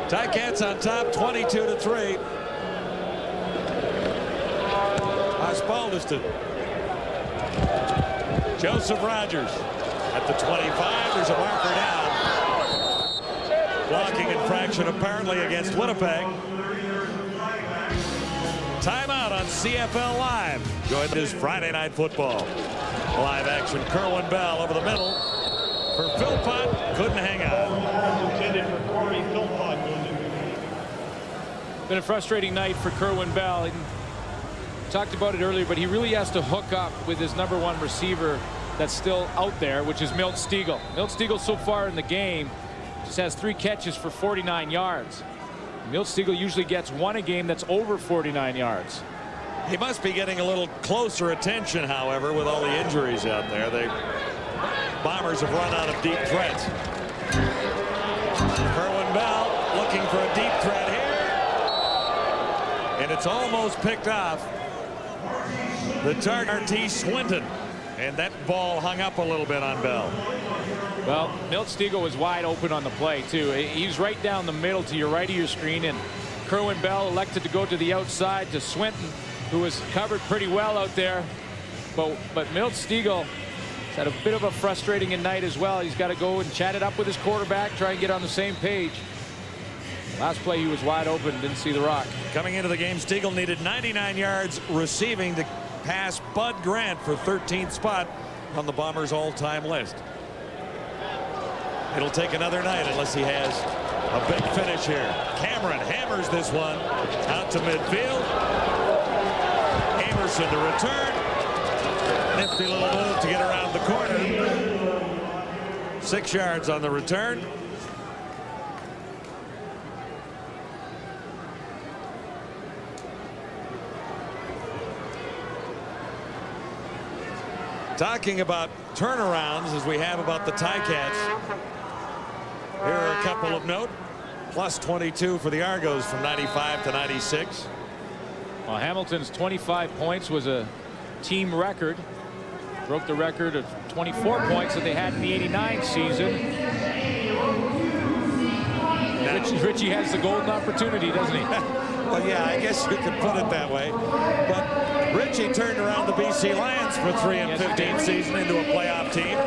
Ticats on top 22-3. Osbaldiston. Joseph Rogers at the 25. There's a marker down. Blocking infraction apparently against Winnipeg. Timeout on CFL Live. Join this Friday Night Football. Live action. Kerwin Bell over the middle for Philpott. Couldn't hang on. Been a frustrating night for Kerwin Bell. Talked about it earlier, but he really has to hook up with his #1 receiver that's still out there, which is Milt Stegall. Milt Stegall so far in the game just has 3 catches for 49 yards. Milt Stegall usually gets 1 a game that's over 49 yards. He must be getting a little closer attention, however, with all the injuries out there. The Bombers have run out of deep threats. Kerwin Bell looking for a deep threat here. And it's almost picked off the target, T. Swinton. And that ball hung up a little bit on Bell. Well, Milt Stegall was wide open on the play, too. He's right down the middle to your right of your screen, and Kerwin Bell elected to go to the outside to Swinton, who was covered pretty well out there. But Milt Stegall has had a bit of a frustrating night as well. He's got to go and chat it up with his quarterback, try and get on the same page. Last play, he was wide open, didn't see the rock. Coming into the game, Stegall needed 99 yards receiving to pass Bud Grant for 13th spot on the Bombers' all-time list. It'll take another night unless he has a big finish here. Cameron hammers this one out to midfield. Amerson to return. Nifty little move to get around the corner. 6 yards on the return. Talking about turnarounds as we have about the Ticats. Here are a couple of note. Plus 22 for the Argos from 95 to 96. Well, Hamilton's 25 points was a team record. Broke the record of 24 points that they had in the '89 season. Richie has the golden opportunity, doesn't he? Well, yeah, I guess you could put it that way. But Richie turned around the BC Lions for 3-15 season into a playoff team.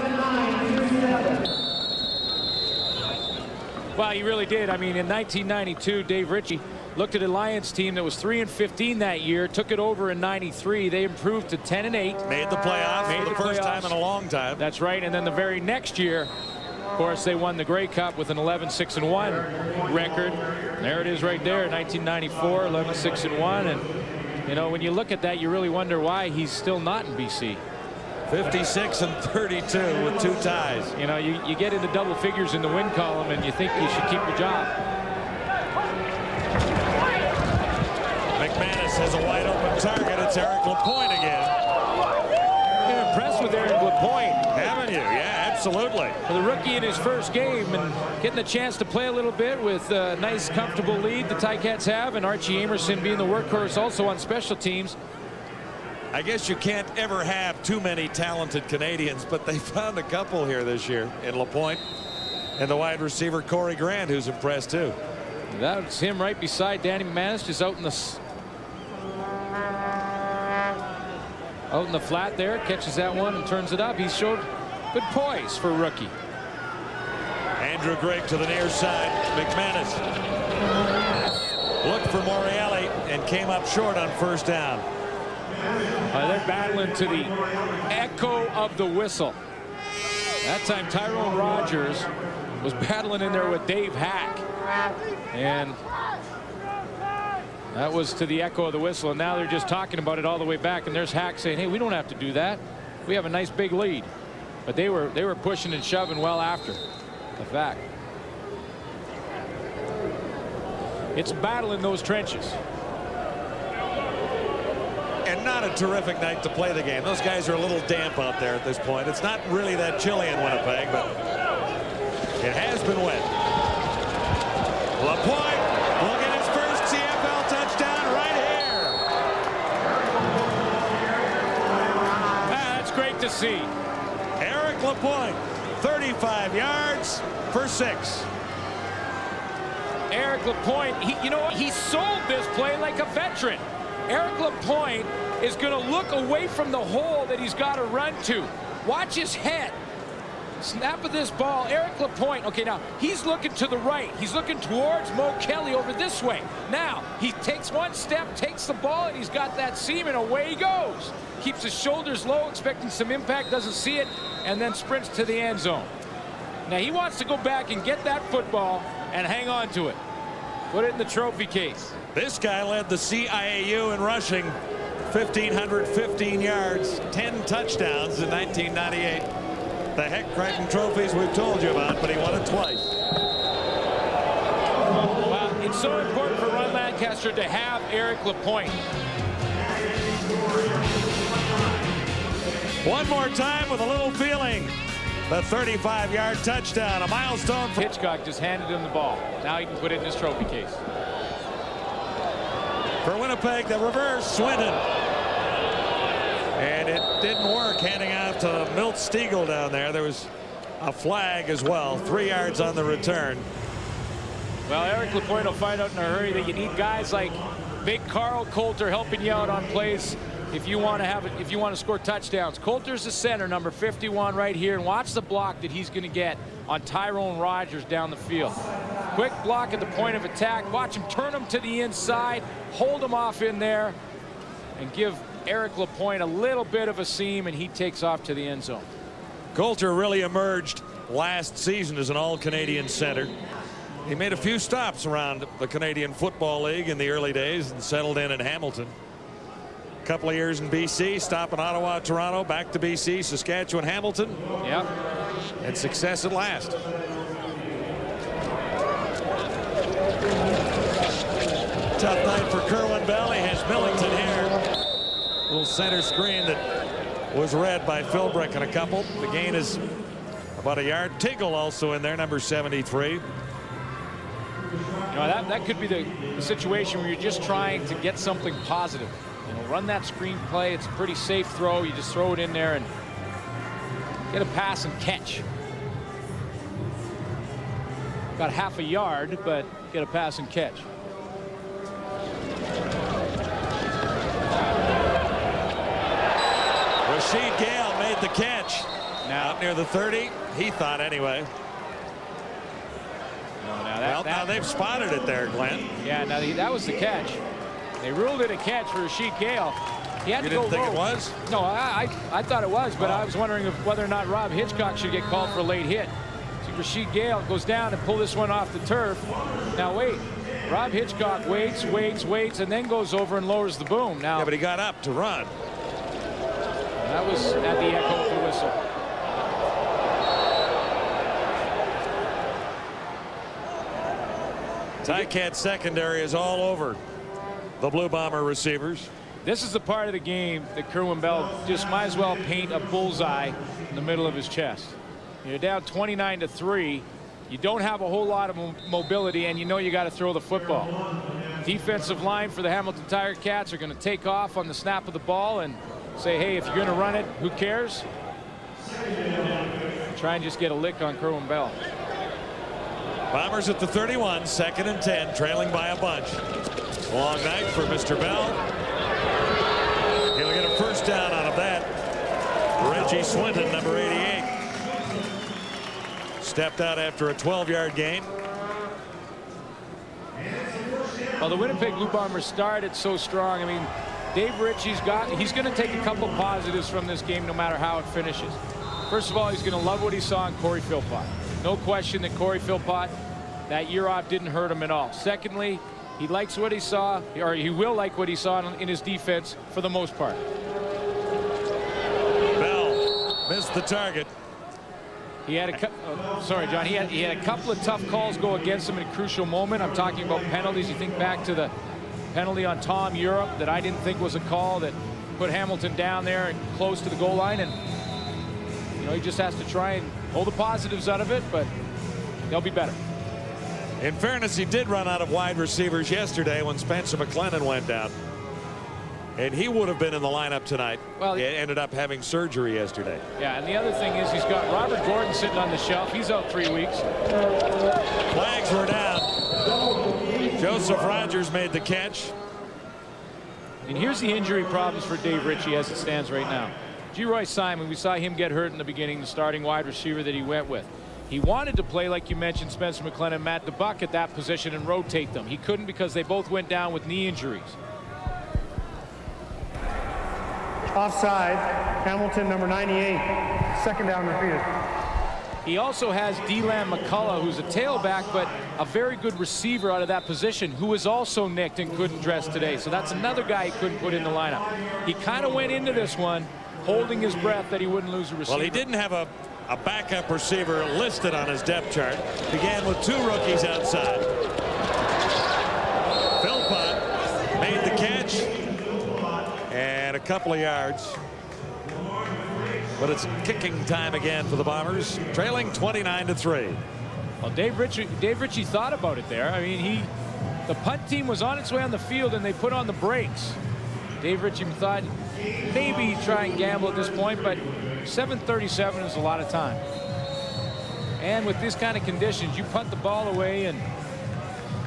Well, he really did. I mean, in 1992, Dave Ritchie looked at a Lions team that was 3-15 that year, took it over in '93. They improved to 10-8. Made the playoffs for the first time in a long time. That's right. And then the very next year, of course, they won the Grey Cup with an 11-6-1 record. There it is right there, 1994, 11-6-1. And, you know, when you look at that, you really wonder why he's still not in BC. 56-32 with 2 ties. You know, you get into double figures in the win column and you think you should keep your job. McManus has a wide open target. It's Eric Lapointe again. Been impressed with Eric Lapointe, haven't you? Yeah, absolutely. For the rookie in his first game and getting a chance to play a little bit with a nice, comfortable lead the Ticats have, and Archie Amerson being the workhorse also on special teams. I guess you can't ever have too many talented Canadians, but they found a couple here this year in Lapointe and the wide receiver Corey Grant, who's impressed too. That's him right beside Danny McManus, just out in the flat there, catches that one and turns it up. He showed good poise for a rookie. Andrew Gregg to the near side. McManus looked for Morreale and came up short on first down. They're battling to the echo of the whistle. That time Tyrone Rogers was battling in there with Dave Hack, and that was to the echo of the whistle. And now they're just talking about it all the way back, and there's Hack saying, hey, we don't have to do that, we have a nice big lead. But they were pushing and shoving well after the fact. It's battle in those trenches. And not a terrific night to play the game. Those guys are a little damp out there at this point. It's not really that chilly in Winnipeg, but it has been wet. Lapointe will get his first CFL touchdown right here. That's great to see. Eric Lapointe, 35 yards for 6. Eric Lapointe, he sold this play like a veteran. Eric Lapointe is going to look away from the hole that he's got to run to. Watch his head. Snap of this ball, Eric Lapointe. Okay, now he's looking to the right. He's looking towards Mo Kelly over this way. Now he takes one step, takes the ball, and he's got that seam, and away he goes. Keeps his shoulders low, expecting some impact, doesn't see it, and then sprints to the end zone. Now he wants to go back and get that football and hang on to it. Put it in the trophy case. This guy led the CIAU in rushing, 1,515 yards, 10 touchdowns in 1998. The Heck Crichton trophies we've told you about, but he won it twice. Well, it's so important for Ron Lancaster to have Eric Lapointe. One more time with a little feeling. The 35-yard touchdown, a milestone for Hitchcock just handed him the ball. Now he can put it in his trophy case. For Winnipeg, the reverse, Swinton. And it didn't work, handing off to Milt Stiegel down there. There was a flag as well, 3 yards on the return. Well, Eric Lapointe will find out in a hurry that you need guys like big Carl Coulter helping you out on plays if you want to score touchdowns. Coulter's the center, number 51 right here, and watch the block that he's going to get on Tyrone Rogers down the field. Quick block at the point of attack. Watch him turn him to the inside, hold him off in there, and give Eric Lapointe a little bit of a seam, and he takes off to the end zone. Coulter really emerged last season as an all-Canadian center. He made a few stops around the Canadian Football League in the early days and settled in Hamilton. A couple of years in BC, stop in Ottawa, Toronto, back to BC, Saskatchewan, Hamilton. Yep. And success at last. Tough night for Kerwin Bell. He has Millington here. Little center screen that was read by Philbrick and a couple. The gain is about a yard. Tiggle also in there, number 73. That could be the situation where you're just trying to get something positive. Run that screen play. It's a pretty safe throw. You just throw it in there and get a pass and catch. Got half a yard, but get a pass and catch. Rasheed Gale made the catch. Now Out near the 30, he thought anyway. Now they've spotted it there, Glenn. Yeah, now that was the catch. They ruled it a catch for Rasheed Gale. He had You to go didn't think low. it was? No, I thought it was, but I was wondering whether or not Rob Hitchcock should get called for a late hit. See, Rasheed Gale goes down and pull this one off the turf. Now wait, Rob Hitchcock waits, and then goes over and lowers the boom. Now, Yeah, but he got up to run. that was at the echo of the whistle. Ticat secondary is all over the Blue Bomber receivers. This is the part of the game that Kerwin Bell just might as well paint a bullseye in the middle of his chest. You're down 29-3. You don't have a whole lot of mobility, and you know you got to throw the football. Defensive line for the Hamilton Tiger Cats are going to take off on the snap of the ball and say, hey, if you're going to run it, who cares? Try and just get a lick on Kerwin Bell. Bombers at the 31, 2nd and 10, trailing by a bunch. Long night for Mr. Bell. He'll get a first down out of that. Reggie Swinton, number 88. Stepped out after a 12-yard gain. Well, the Winnipeg Blue Bombers started so strong. I mean, Dave Ritchie's going to take a couple positives from this game no matter how it finishes. First of all, he's going to love what he saw in Corey Philpott. No question that Corey Philpott, that year off, didn't hurt him at all. Secondly, he likes what he saw, or he will like what he saw in his defense for the most part. Bell missed the target. He had sorry, John. He had a couple of tough calls go against him in a crucial moment. I'm talking about penalties. You think back to the penalty on Tom Europe that I didn't think was a call that put Hamilton down there and close to the goal line, and he just has to try and hold the positives out of it, but they'll be better. In fairness, he did run out of wide receivers yesterday when Spencer McLennan went down. And he would have been in the lineup tonight. Well, he ended up having surgery yesterday. Yeah, and the other thing is he's got Robert Gordon sitting on the shelf. He's out 3 weeks. Flags were down. Joseph Rogers made the catch. And here's the injury problems for Dave Ritchie as it stands right now. G-Roy Simon, we saw him get hurt in the beginning, the starting wide receiver that he went with. He wanted to play, like you mentioned, Spencer McLennan, Matt DeBuck at that position and rotate them. He couldn't because they both went down with knee injuries. Offside, Hamilton, number 98, second down repeated. He also has Delan McCullough, who's a tailback, but a very good receiver out of that position, who was also nicked and couldn't dress today. So that's another guy he couldn't put in the lineup. He kind of went into this one holding his breath that he wouldn't lose a receiver. Well, he didn't have a backup receiver listed on his depth chart. Began with 2 rookies outside. Philpott made the catch and a couple of yards. But it's kicking time again for the Bombers, trailing 29-3. Well, Dave Ritchie thought about it there. I mean, the punt team was on its way on the field and they put on the brakes. Dave Ritchie thought maybe try and gamble at this point, but 7:37 is a lot of time. And with this kind of conditions, you punt the ball away, and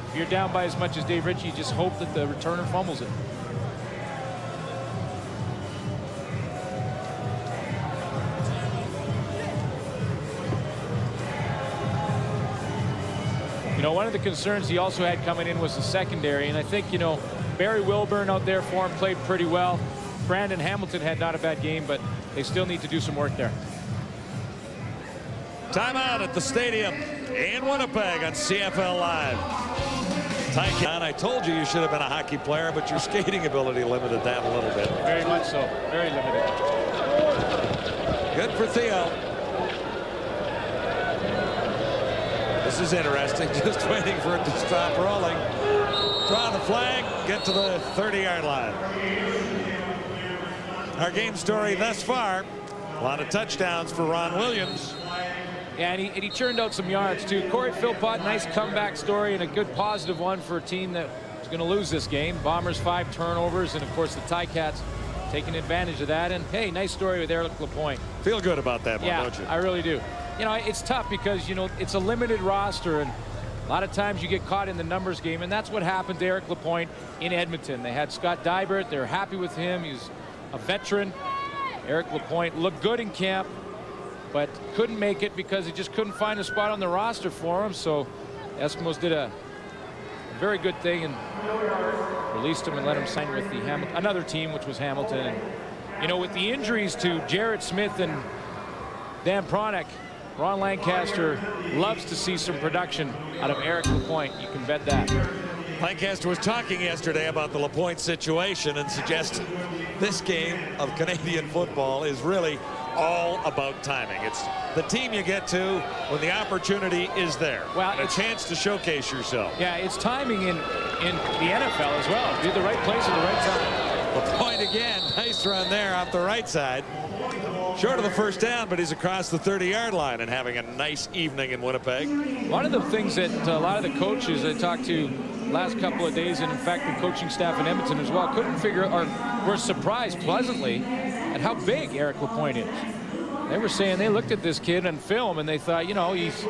if you're down by as much as Dave Ritchie, you just hope that the returner fumbles it. You know, one of the concerns he also had coming in was the secondary, and I think, you know, Barry Wilburn out there for him played pretty well. Brandon Hamilton had not a bad game, but they still need to do some work there. Timeout at the stadium in Winnipeg on CFL Live. Tyke, I told you should have been a hockey player, but your skating ability limited that a little bit. Very much so. Very limited. Good for Theo. This is interesting. Just waiting for it to stop rolling. Draw the flag, get to the 30-yard line. Our game story thus far, a lot of touchdowns for Ron Williams. Yeah, and he churned out some yards too. Corey Philpott, nice comeback story and a good positive one for a team that was going to lose this game. Bombers 5 turnovers, and of course the Ticats taking advantage of that. And hey, nice story with Eric Lapointe. Feel good about that one, don't you? I really do. You know, it's tough because, you know, it's a limited roster, and a lot of times you get caught in the numbers game, and that's what happened to Eric Lapointe in Edmonton. They had Scott Dybert. They're happy with him. He's a veteran. Eric Lapointe looked good in camp, but couldn't make it because he just couldn't find a spot on the roster for him. So Eskimos did a very good thing and released him and let him sign with the another team, which was Hamilton. And, you know, with the injuries to Jarrett Smith and Dan Pronek, Ron Lancaster loves to see some production out of Eric Lapointe. You can bet that. Lancaster was talking yesterday about the Lapointe situation and suggested this game of Canadian football is really all about timing. It's the team you get to when the opportunity is there. Well, and a chance to showcase yourself. Yeah, it's timing in the NFL as well. Be the right place at the right time. Lapointe again. Nice run there off the right side. Short of the first down, but he's across the 30-yard line and having a nice evening in Winnipeg. One of the things that a lot of the coaches I talked to last couple of days, and in fact the coaching staff in Edmonton as well, couldn't figure or were surprised pleasantly at how big Eric Lapointe is. They were saying they looked at this kid on film and they thought, you know, he's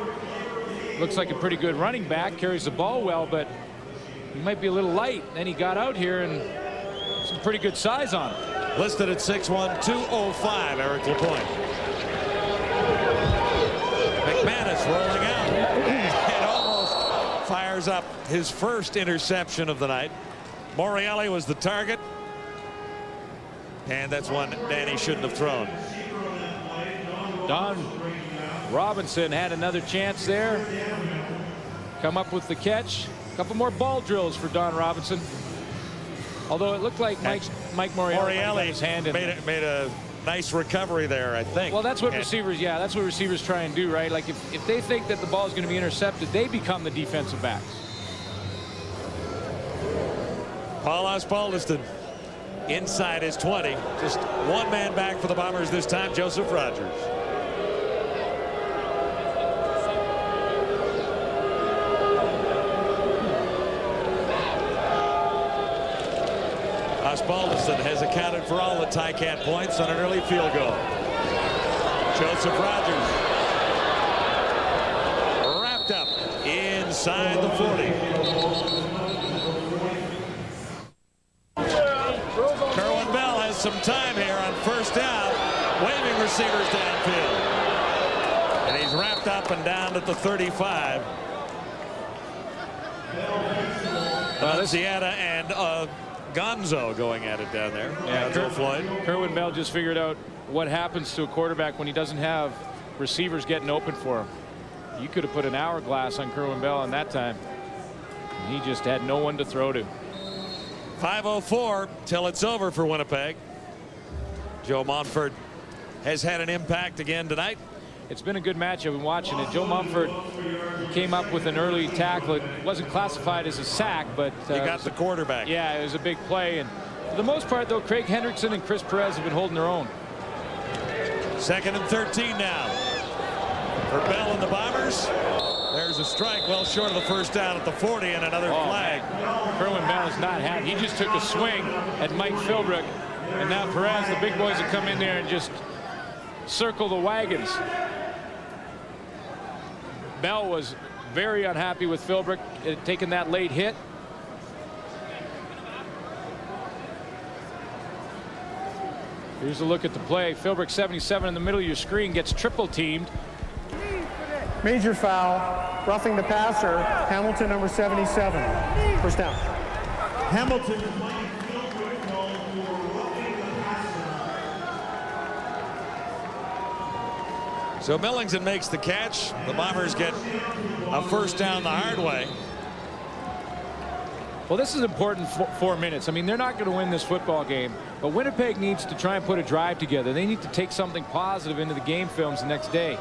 looks like a pretty good running back, carries the ball well, but he might be a little light. Then he got out here and some pretty good size on him. Listed at 6'1", 205, Eric Lapointe. McManus rolling out and almost fires up his first interception of the night. Morreale was the target, and that's one Danny shouldn't have thrown. Don Robinson had another chance there. Come up with the catch. A couple more ball drills for Don Robinson. Although it looked like Mike Morreale got his hand in made a nice recovery there, I think. Well, that's what receivers, yeah, that's what receivers try and do, right? Like if they think that the ball is going to be intercepted, they become the defensive backs. Paul Osbaldiston inside his 20. Just one man back for the Bombers this time, Joseph Rogers. Osbaldiston has accounted for all the Ticat points on an early field goal. Joseph Rogers wrapped up inside the 40. Kerwin Bell has some time here on first down, waving receivers downfield. And he's wrapped up and down at the 35. Ziada and Gonzo going at it down there. Yeah, Floyd. Kerwin Bell just figured out what happens to a quarterback when he doesn't have receivers getting open for him. You could have put an hourglass on Kerwin Bell in that time. He just had no one to throw to. 5:04 till it's over for Winnipeg. Joe Montford has had an impact again tonight. It's been a good match. I've been watching it. Joe Mumford came up with an early tackle. It wasn't classified as a sack, but he got the quarterback. Yeah, it was a big play. And for the most part, though, Craig Hendrickson and Chris Perez have been holding their own. 2nd and 13 now for Bell and the Bombers. There's a strike well short of the first down at the 40 and another flag. Kerwin Bell is not happy. He just took a swing at Mike Philbrick, and now Perez, the big boys, have come in there and just circle the wagons. Bell was very unhappy with Philbrick taking that late hit. Here's a look at the play. Philbrick, 77 in the middle of your screen, gets triple teamed. Major foul, roughing the passer, Hamilton, number 77. First down. Hamilton. So Millington makes the catch. The Bombers get a first down the hard way. Well, this is important for 4 minutes. I mean, they're not going to win this football game, but Winnipeg needs to try and put a drive together. They need to take something positive into the game films the next day.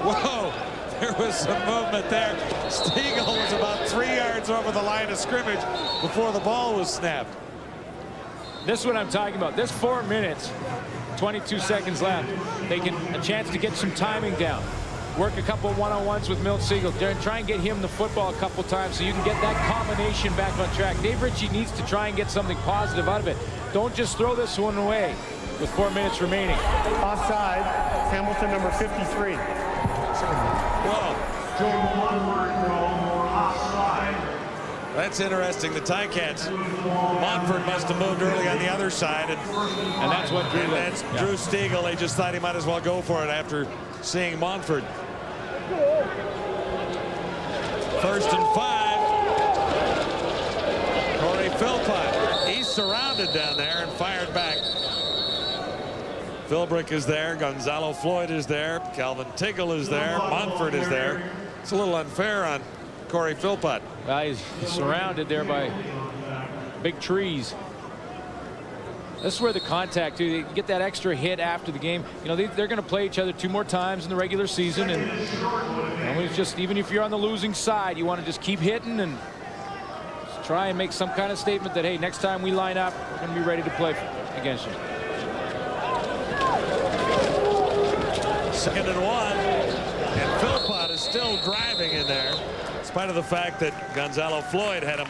Whoa, there was some movement there. Stiegel was about 3 yards over the line of scrimmage before the ball was snapped. This is what I'm talking about. This 4 minutes, 22 seconds left. They get a chance to get some timing down. Work a couple one-on-ones with Milt Siegel. Try and get him the football a couple times so you can get that combination back on track. Dave Ritchie needs to try and get something positive out of it. Don't just throw this one away with 4 minutes remaining. Offside, Hamilton, number 53. Whoa. That's interesting. The Ticats, Montford must have moved early on the other side. And that's what drew that's Drew Stiegel. They just thought he might as well go for it after seeing Montford. 1st and 5. Corey Philpott. He's surrounded down there and fired back. Philbrick is there. Gonzalo Floyd is there. Calvin Tiggle is there. Montford is there. It's a little unfair on Corey Philpott. He's surrounded there by big trees. This is where the contact, too, they get that extra hit after the game. You know, they're going to play each other 2 more times in the regular season, and it's just, even if you're on the losing side, you want to just keep hitting and just try and make some kind of statement that, hey, next time we line up, we're going to be ready to play against you. 2nd and 1, and Philpott is still driving in there, in spite of the fact that Gonzalo Floyd had him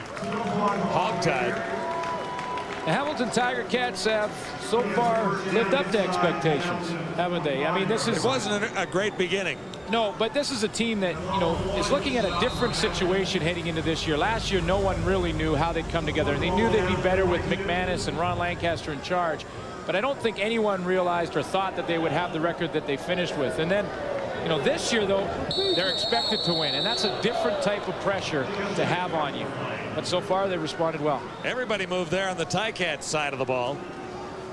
hogtied. The Hamilton Tiger Cats have so far lived up to expectations, haven't they? I mean, it wasn't a great beginning. No, but this is a team that, you know, is looking at a different situation heading into this year. Last year, no one really knew how they'd come together, and they knew they'd be better with McManus and Ron Lancaster in charge. But I don't think anyone realized or thought that they would have the record that they finished with. And then, you know, this year, though, they're expected to win, and that's a different type of pressure to have on you. But so far, they responded well. Everybody moved there on the Ticats side of the ball.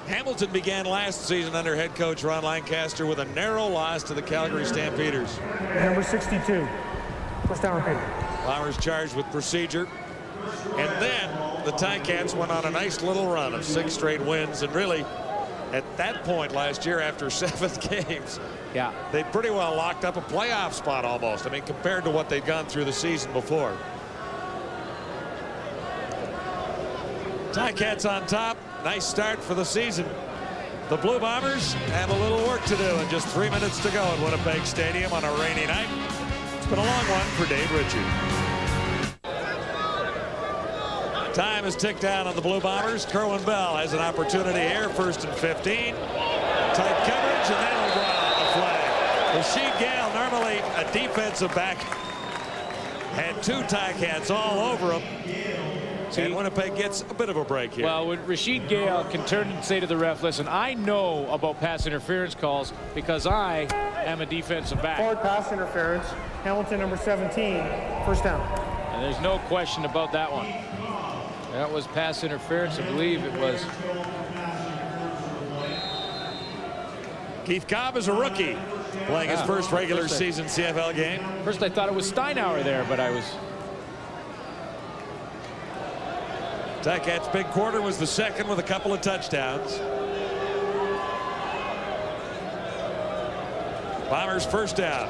Hamilton began last season under head coach Ron Lancaster with a narrow loss to the Calgary Stampeders. Number 62. First down repeated. Bombers charged with procedure. And then the Ticats went on a nice little run of 6 straight wins. And really, at that point last year, after 7 games, yeah, they pretty well locked up a playoff spot almost. I mean, compared to what they'd gone through the season before. Ticats on top. Nice start for the season. The Blue Bombers have a little work to do, and just 3 minutes to go at Winnipeg Stadium on a rainy night. It's been a long one for Dave Ritchie. Time has ticked down on the Blue Bombers. Kerwin Bell has an opportunity here. 1st and 15. Tight coverage, and that'll draw a flag. Rashid Gale, normally a defensive back, had 2 Ticats all over him. And Winnipeg gets a bit of a break here. Well, when Rashid Gale can turn and say to the ref, listen, I know about pass interference calls because I am a defensive back. Forward pass interference. Hamilton, number 17, first down. And there's no question about that one. That was pass interference. I believe it was. Keith Cobb is a rookie playing his first regular season CFL game. First I thought it was Steinauer there, but I was. Ticats' big quarter was the second with a couple of touchdowns. Bombers first down.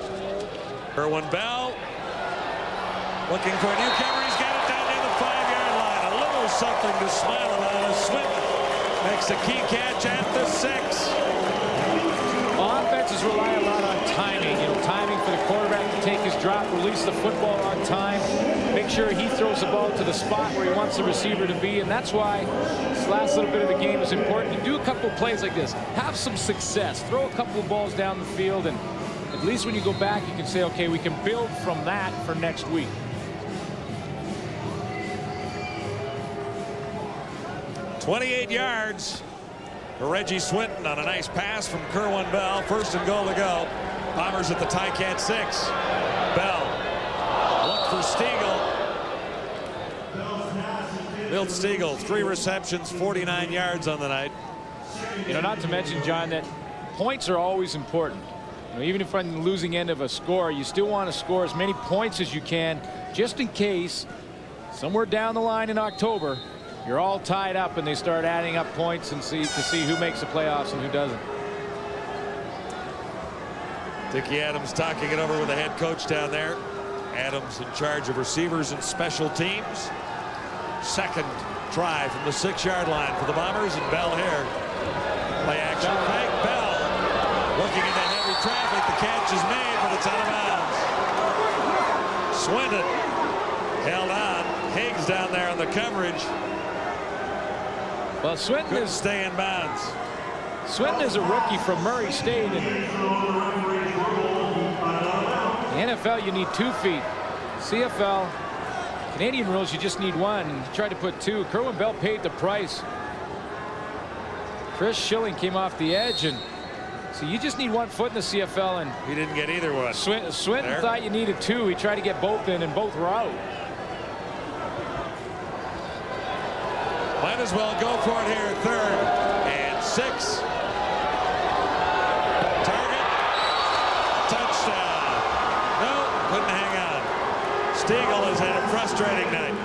Kerwin Bell looking for a newcomer. He's got it down near the 5-yard line. A little something to smile about as Smith makes a key catch at the 6. Well, offenses rely a lot on timing. Timing for the quarterback to take his drop, release the football on time, make sure he throws the ball to the spot where he wants the receiver to be, and that's why this last little bit of the game is important. You do a couple of plays like this, have some success, throw a couple of balls down the field, and at least when you go back, you can say, okay, we can build from that for next week. "28 yards for Reggie Swinton on a nice pass from Kerwin Bell. First and goal to go. Bombers at the Ticat 6. Bell look for Stiegel. Milt Stiegel, 3 receptions, 49 yards on the night. Not to mention, John, that points are always important. Even if on the losing end of a score, you still want to score as many points as you can, just in case somewhere down the line in October you're all tied up and they start adding up points and see who makes the playoffs and who doesn't. Dickie Adams talking it over with the head coach down there. Adams in charge of receivers and special teams. Second try from the 6-yard line for the Bombers, and Bell here. Play action fake. Bell looking into heavy traffic. The catch is made, but it's out of bounds. Swinton held on. Higgs down there on the coverage. Well, Swinton couldn't stay in bounds. Swinton is a rookie from Murray State. And the NFL, you need 2 feet. CFL, Canadian rules, you just need 1. And he tried to put 2. Kerwin Bell paid the price. Chris Schilling came off the edge, and so you just need 1 foot in the CFL, and he didn't get either one. Swinton thought you needed 2. He tried to get both in, and both were out. Might as well go for it here. 3rd and 6. Target. Touchdown. No, couldn't hang on. Stiegel has had a frustrating night.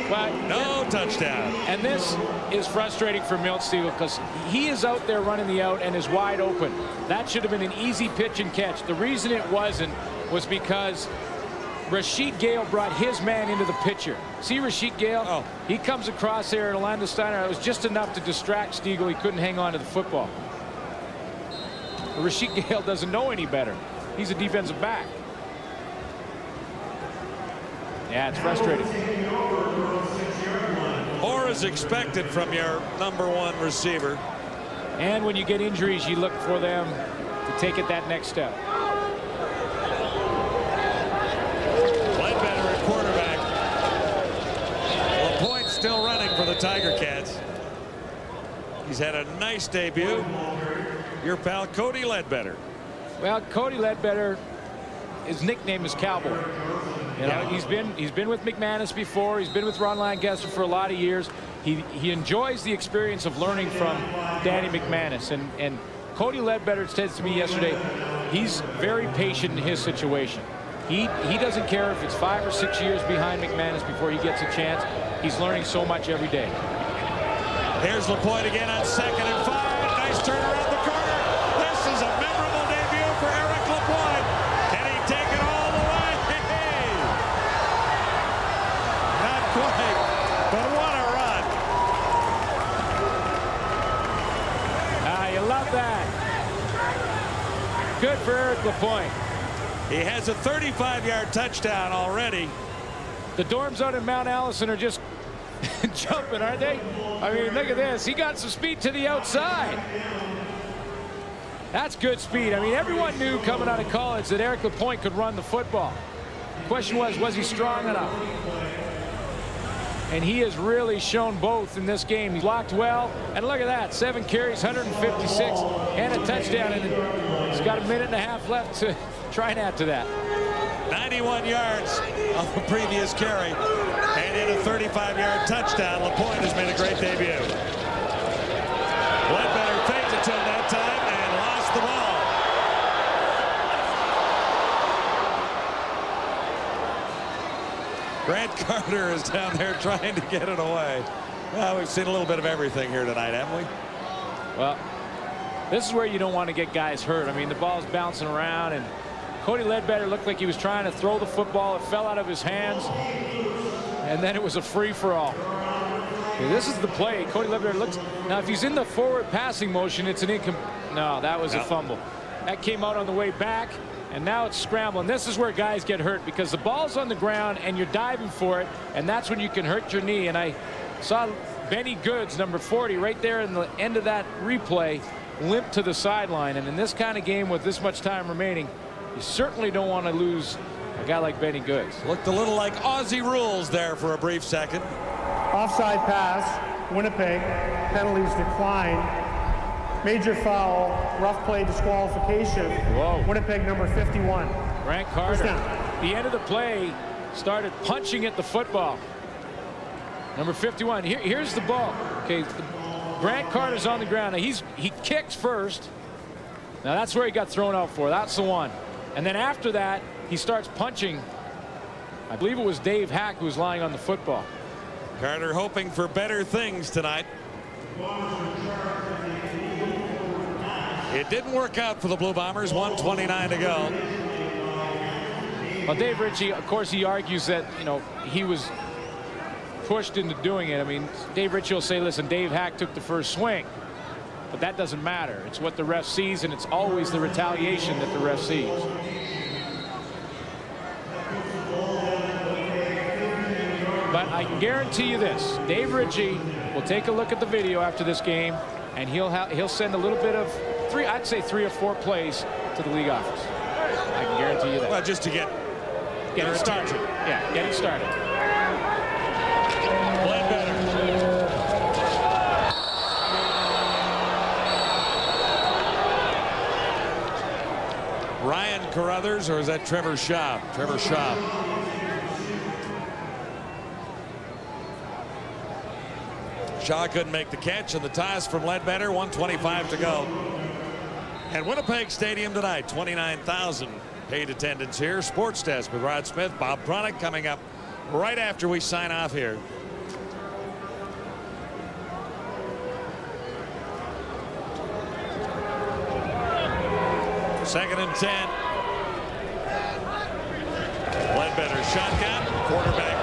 But no touchdown. And this is frustrating for Milt Stiegel because he is out there running the out and is wide open. That should have been an easy pitch and catch. The reason it wasn't was because Rashid Gale brought his man into the picture. See Rashid Gale? Oh. He comes across there, and Orlando Steiner, it was just enough to distract Stiegel. He couldn't hang on to the football. But Rashid Gale doesn't know any better. He's a defensive back. Yeah, it's frustrating. More is expected from your #1 receiver. And when you get injuries, you look for them to take it that next step. Ledbetter at quarterback. LaPointe still running for the Tiger Cats. He's had a nice debut. Your pal Cody Ledbetter. Well, Cody Ledbetter, his nickname is Cowboy. He's been with McManus before. He's been with Ron Lancaster for a lot of years. He enjoys the experience of learning from Danny McManus. And Cody Ledbetter said to me yesterday, he's very patient in his situation. He doesn't care if it's 5 or 6 years behind McManus before he gets a chance. He's learning so much every day. Here's LaPointe again on 2nd and 5. Nice turn around the corner. This is a memorable debut for Eric LaPointe. Can he take it all the way? Not quite, but what a run. You love that. Good for Eric LaPointe. He has a 35-yard touchdown already. The dorms out in Mount Allison are just jumping, aren't they? I mean, look at this. He got some speed to the outside. That's good speed. I mean, everyone knew coming out of college that Eric LaPointe could run the football. The question was he strong enough? And he has really shown both in this game. He blocked well, and look at that, 7 carries, 156, and a touchdown, and he's got a minute and a half left to try and add to that. 91 yards on the previous carry, and in a 35-yard touchdown. LaPointe has made a great debut. Ledbetter faked it to him that time and lost the ball. Grant Carter is down there trying to get it away. Well, we've seen a little bit of everything here tonight, haven't we? Well, this is where you don't want to get guys hurt. I mean, the ball's bouncing around, and Cody Ledbetter looked like he was trying to throw the football. It fell out of his hands, and then it was a free-for-all. Okay, this is the play. Cody Ledbetter looks. Now, if he's in the forward passing motion, it's an No, that was a fumble. That came out on the way back. And now it's scrambling. This is where guys get hurt because the ball's on the ground and you're diving for it, and that's when you can hurt your knee. And I saw Benny Goods, number 40, right there in the end of that replay, limp to the sideline. And in this kind of game with this much time remaining, you certainly don't want to lose a guy like Benny Goods. Looked a little like Aussie rules there for a brief second. Offside pass, Winnipeg. Penalties decline. Major foul, rough play disqualification. Whoa. Winnipeg number 51. Grant Carter, the end of the play, started punching at the football. Number 51. Here's the ball. Okay, Grant Carter's on the ground. Now he kicks first. Now that's where he got thrown out for. That's the one. And then after that, he starts punching. I believe it was Dave Hack who was lying on the football. Carter hoping for better things tonight. It didn't work out for the Blue Bombers. 1:29 to go. Well, Dave Ritchie, of course, he argues that, you know, he was pushed into doing it. I mean, Dave Ritchie will say, listen, Dave Hack took the first swing. But that doesn't matter. It's what the ref sees, and it's always the retaliation that the ref sees. But I can guarantee you this. Dave Ritchie will take a look at the video after this game, and he'll send a little bit of I'd say 3 or 4 plays to the league office. I can guarantee you that. Well, just to get it started. Yeah, get it started. Ledbetter. Ryan Carruthers, or is that Trevor Schaub? Trevor Schaub. Shaw couldn't make the catch, and the toss from Ledbetter. 1:25 to go. At Winnipeg Stadium tonight, 29,000 paid attendance here. Sports Desk with Rod Smith, Bob Bronick coming up right after we sign off here. Second and 10. Ledbetter shotgun. Quarterback